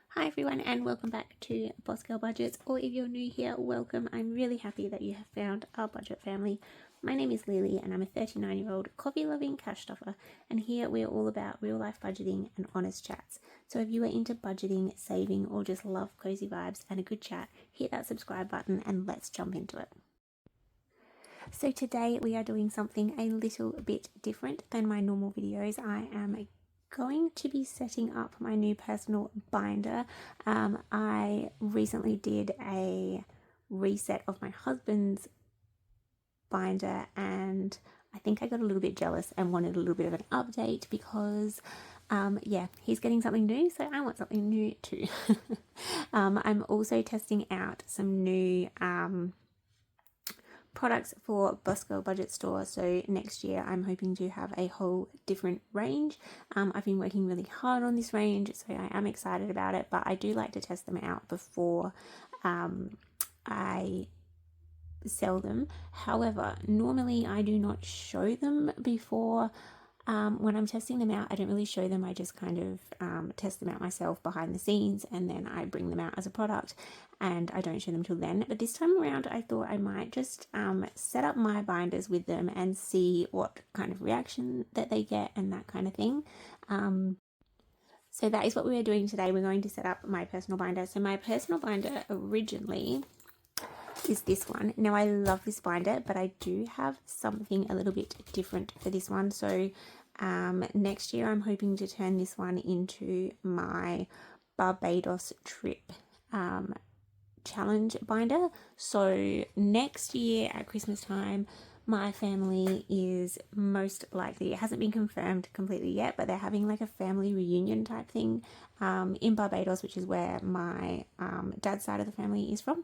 Hi everyone and welcome back to Boss Girl Budgets, or if you're new here, welcome. I'm really happy that you have found our budget family. My name is Lili and I'm a 39-year-old coffee-loving cash stuffer, and here we're all about real-life budgeting and honest chats. So if you are into budgeting, saving, or just love cozy vibes and a good chat, hit that subscribe button and let's jump into it. So today we are doing something a little bit different than my normal videos. I am going to be setting up my new personal binder. I recently did a reset of my husband's binder and I think I got a little bit jealous and wanted a little bit of an update because he's getting something new, so I want something new too. I'm also testing out some new products for Boss Girl Budget Store. So next year I'm hoping to have a whole different range. I've been working really hard on this range, so I am excited about it, but I do like to test them out before I sell them. However, normally I do not show them before. When I'm testing them out, I don't really show them. I just kind of test them out myself behind the scenes, and then I bring them out as a product, and I don't show them till then. But this time around, I thought I might just set up my binders with them and see what kind of reaction that they get and that kind of thing. So that is what we are doing today. We're going to set up my personal binder. So my personal binder originally is this one. Now I love this binder, but I do have something a little bit different for this one. So next year I'm hoping to turn this one into my Barbados trip challenge binder. So next year at Christmas time, my family is most likely, it hasn't been confirmed completely yet, but they're having like a family reunion type thing in Barbados, which is where my dad's side of the family is from.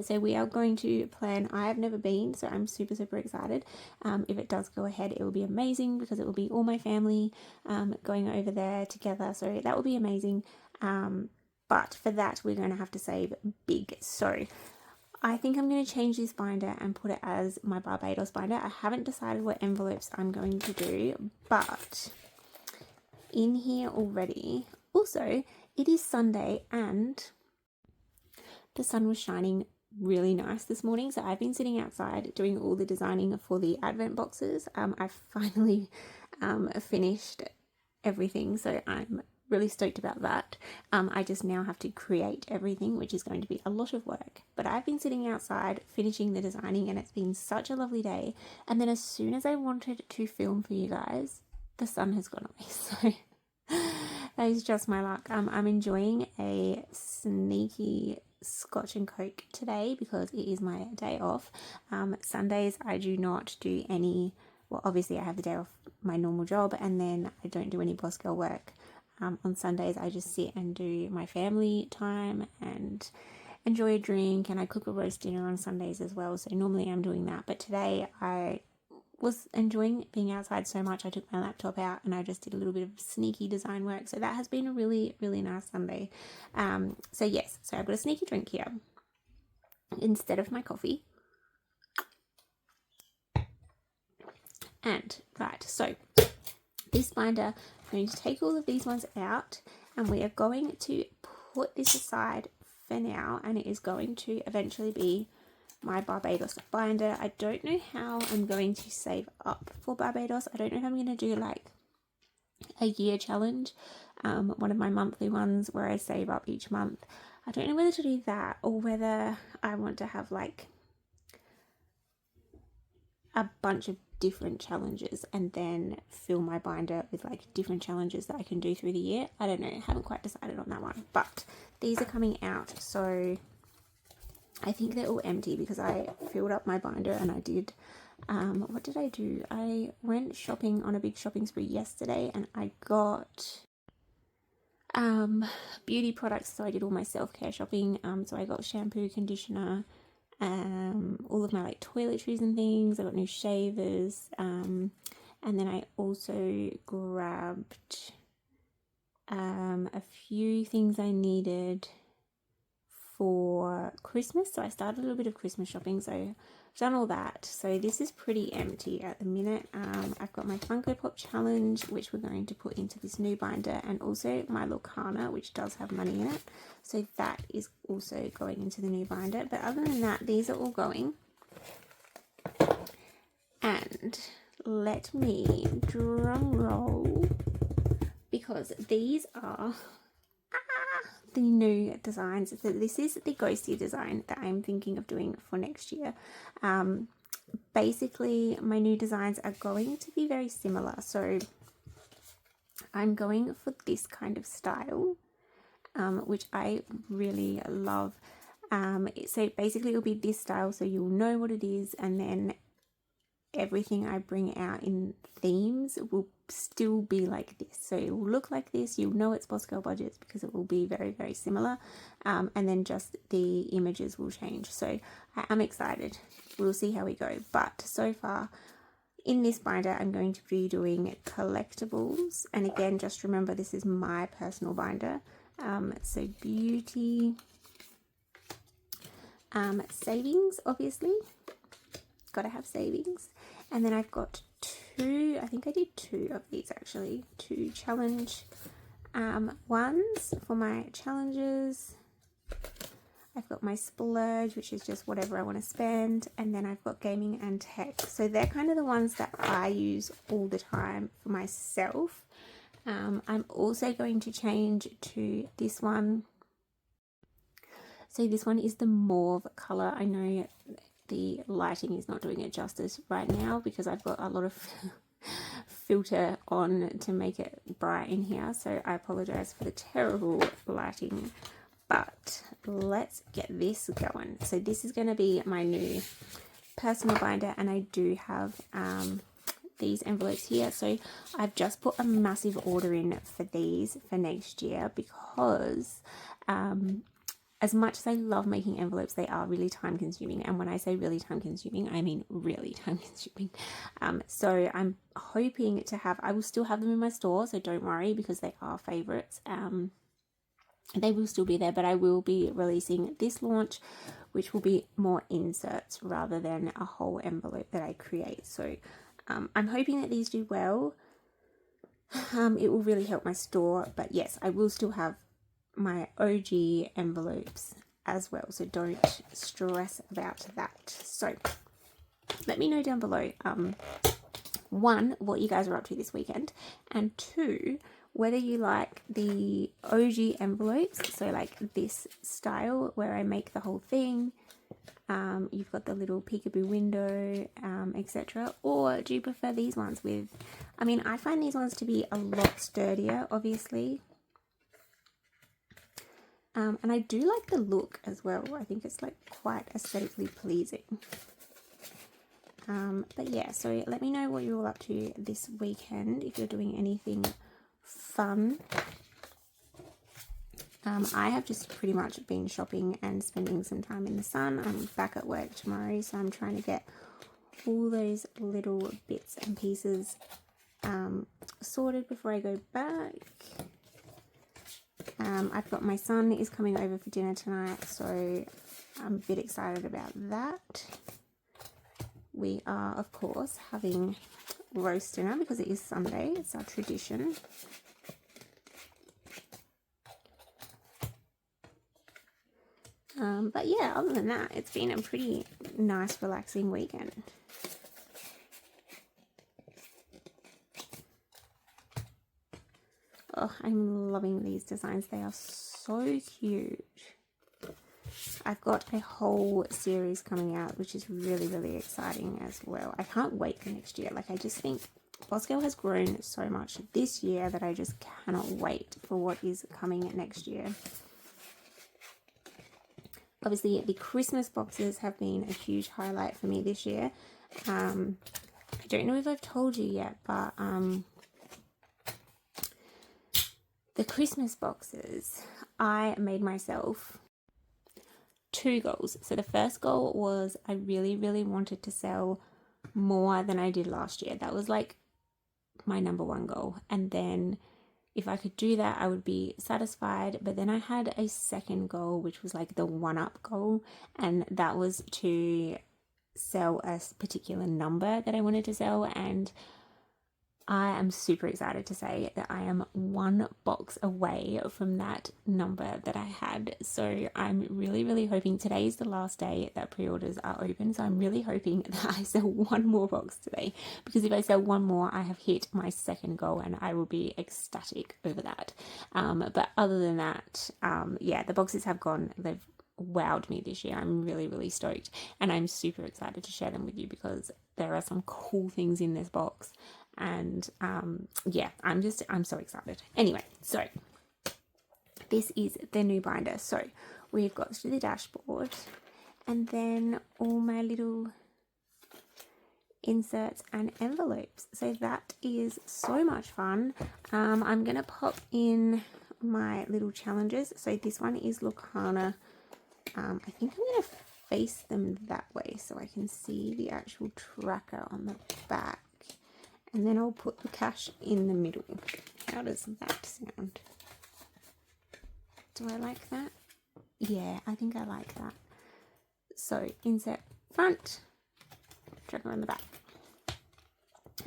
So we are going to plan. I have never been, so I'm super excited. If it does go ahead, it will be amazing because it will be all my family going over there together, so that will be amazing. But for that we're going to have to save big. So I think I'm going to change this binder and put it as my Barbados binder. I haven't decided what envelopes I'm going to do, but in here already, also it is Sunday and the sun was shining really nice this morning, so I've been sitting outside doing all the designing for the advent boxes. I finally finished everything, so I'm really stoked about that. I just now have to create everything, which is going to be a lot of work, but I've been sitting outside finishing the designing and it's been such a lovely day. And then as soon as I wanted to film for you guys, the sun has gone away. So that is just my luck. I'm enjoying a sneaky Scotch and Coke today because it is my day off. Sundays I do not do any, well obviously I have the day off my normal job, and then I don't do any boss girl work. On Sundays I just sit and do my family time and enjoy a drink, and I cook a roast dinner on Sundays as well, so normally I'm doing that. But today I was enjoying being outside so much I took my laptop out and I just did a little bit of sneaky design work, so that has been a really nice Sunday. So yes, so I've got a sneaky drink here instead of my coffee. And right, so this binder, I'm going to take all of these ones out and we are going to put this aside for now, and it is going to eventually be my Barbados binder. I don't know how I'm going to save up for Barbados. I don't know if I'm going to do like a year challenge, one of my monthly ones where I save up each month. I don't know whether to do that or whether I want to have like a bunch of different challenges and then fill my binder with like different challenges that I can do through the year. I don't know, I haven't quite decided on that one, but these are coming out, so I think they're all empty because I filled up my binder and I did, what did I do? I went shopping on a big shopping spree yesterday and I got beauty products, so I did all my self-care shopping. So I got shampoo, conditioner, all of my like toiletries and things. I got new shavers, and then I also grabbed a few things I needed for Christmas. So I started a little bit of Christmas shopping. So I've done all that. So this is pretty empty at the minute. I've got my Funko Pop challenge, which we're going to put into this new binder, and also my Lorcana, which does have money in it. So that is also going into the new binder. But other than that, these are all going. And let me drum roll, because these are the new designs. So this is the ghosty design that I'm thinking of doing for next year. Basically, my new designs are going to be very similar. So I'm going for this kind of style, which I really love. So basically it'll be this style, so you'll know what it is, and then everything I bring out in themes will still be like this. So it will look like this. You'll know it's Boss Girl Budgets because it will be very, very similar. And then just the images will change. So I'm excited. We'll see how we go. But so far in this binder, I'm going to be doing collectibles. And again, just remember, this is my personal binder. So beauty, savings, obviously. Gotta have savings. And then I've got two, I think I did two of these actually, two challenge ones for my challenges. I've got my splurge, which is just whatever I want to spend, and then I've got gaming and tech. So they're kind of the ones that I use all the time for myself. I'm also going to change to this one. So this one is the mauve color. I know the lighting is not doing it justice right now because I've got a lot of filter on to make it bright in here, so I apologize for the terrible lighting, but let's get this going. So this is going to be my new personal binder, and I do have these envelopes here. So I've just put a massive order in for these for next year because as much as I love making envelopes, they are really time consuming. And when I say really time consuming, I mean really time consuming. So I'm hoping to have, I will still have them in my store, so don't worry, because they are favorites. They will still be there, but I will be releasing this launch, which will be more inserts rather than a whole envelope that I create. So I'm hoping that these do well. It will really help my store, but yes, I will still have my OG envelopes as well, so don't stress about that. So let me know down below, one, what you guys are up to this weekend, and two, whether you like the OG envelopes, so like this style where I make the whole thing, you've got the little peekaboo window, etc., or do you prefer these ones with, I mean, I find these ones to be a lot sturdier, obviously. And I do like the look as well. I think it's like quite aesthetically pleasing. But yeah, so let me know what you're all up to this weekend, if you're doing anything fun. I have just pretty much been shopping and spending some time in the sun. I'm back at work tomorrow, so I'm trying to get all those little bits and pieces sorted before I go back. I've got my son is coming over for dinner tonight, so I'm a bit excited about that. We are, of course, having roast dinner because it is Sunday. It's our tradition. But yeah, other than that, it's been a pretty nice, relaxing weekend. Oh, I'm loving these designs. They are so cute. I've got a whole series coming out, which is really, really exciting as well. I can't wait for next year. Like, I just think Boss Girl has grown so much this year that I just cannot wait for what is coming next year. Obviously, the Christmas boxes have been a huge highlight for me this year. I don't know if I've told you yet, but the Christmas boxes, I made myself 2 goals. So the first goal was I really, really wanted to sell more than I did last year. That was like my number 1 goal. And then if I could do that, I would be satisfied. But then I had a second goal, which was like the 1-up goal. And that was to sell a particular number that I wanted to sell, and I am super excited to say that I am one box away from that number that I had. So I'm really, really hoping today's the last day that pre-orders are open. So I'm really hoping that I sell one more box today, because if I sell one more, I have hit my second goal and I will be ecstatic over that. But other than that, yeah, the boxes have gone. They've wowed me this year. I'm really, really stoked, and I'm super excited to share them with you because there are some cool things in this box. And yeah, I'm so excited. Anyway, so this is the new binder. So we've got the dashboard, and then all my little inserts and envelopes. So that is so much fun. I'm gonna pop in my little challenges. So this one is Locana. I think I'm gonna face them that way so I can see the actual tracker on the back. And then I'll put the cash in the middle. How does that sound? Do I like that? Yeah, I think I like that. So insert front, tracker on the back.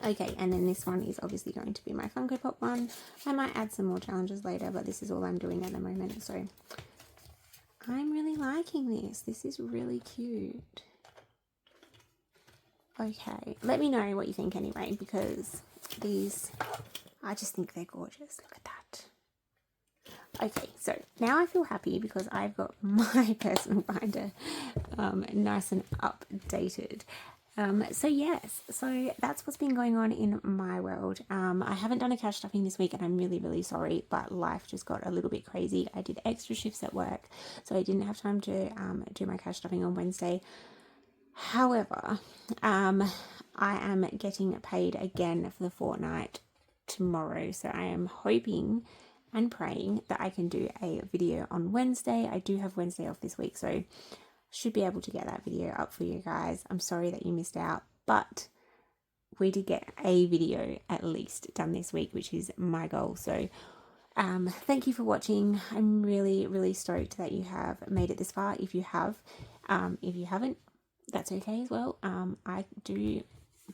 Okay, and then this one is obviously going to be my Funko Pop one. I might add some more challenges later, but this is all I'm doing at the moment. So I'm really liking this. This is really cute. Okay, let me know what you think anyway, because these, I just think they're gorgeous. Look at that. Okay, so now I feel happy because I've got my personal binder nice and updated. So yes, so that's what's been going on in my world. I haven't done a cash stuffing this week, and I'm really, really sorry, but life just got a little bit crazy. I did extra shifts at work, so I didn't have time to do my cash stuffing on Wednesday. However, I am getting paid again for the fortnight tomorrow, so I am hoping and praying that I can do a video on Wednesday. I do have Wednesday off this week, so should be able to get that video up for you guys. I'm sorry that you missed out, but we did get a video at least done this week, which is my goal. So thank you for watching. I'm really, really stoked that you have made it this far. If you have, if you haven't, that's okay as well. I do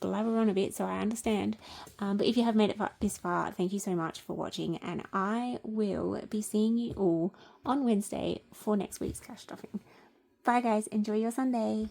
blabber on a bit, so I understand. But if you have made it this far, thank you so much for watching, and I will be seeing you all on Wednesday for next week's cash stuffing. Bye guys, enjoy your Sunday.